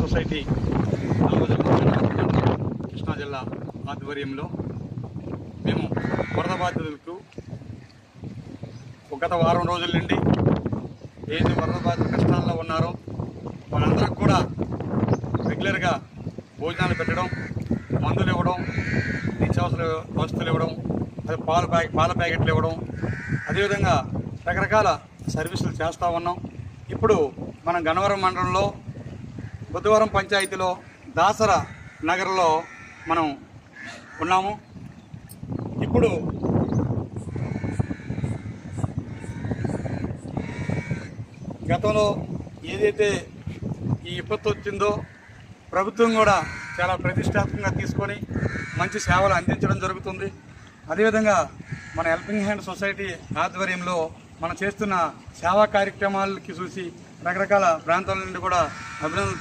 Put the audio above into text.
Society Krishna జిల్లా ఆధ్వర్యంలో మేము వరద బాధితులకు గత వారం రోజుల నుండి ఏది వరద బాధితులు కష్టాల్లో ఉన్నారో వాళ్ళందరికీ కూడా రెగ్యులర్గా భోజనాలు పెట్టడం, మందులు ఇవ్వడం, నిత్యావసర వస్తువులు ఇవ్వడం, అది పాల ప్యాకెట్లు ఇవ్వడం, అదేవిధంగా రకరకాల సర్వీసులు చేస్తూ ఉన్నాం. ఇప్పుడు మన గన్నవరం మండలంలో బుద్ధవరం పంచాయతీలో దాసర నగర్లో మనం ఉన్నాము. ఇప్పుడు గతంలో ఏదైతే ఈ విపత్తు వచ్చిందో ప్రభుత్వం కూడా చాలా ప్రతిష్టాత్మకంగా తీసుకొని మంచి సేవలు అందించడం జరుగుతుంది. అదేవిధంగా మన హెల్పింగ్ హ్యాండ్ సొసైటీ ఆధ్వర్యంలో మనం చేస్తున్న సేవా కార్యక్రమాలకి చూసి రకరకాల ప్రాంతాల నుండి కూడా అభినందన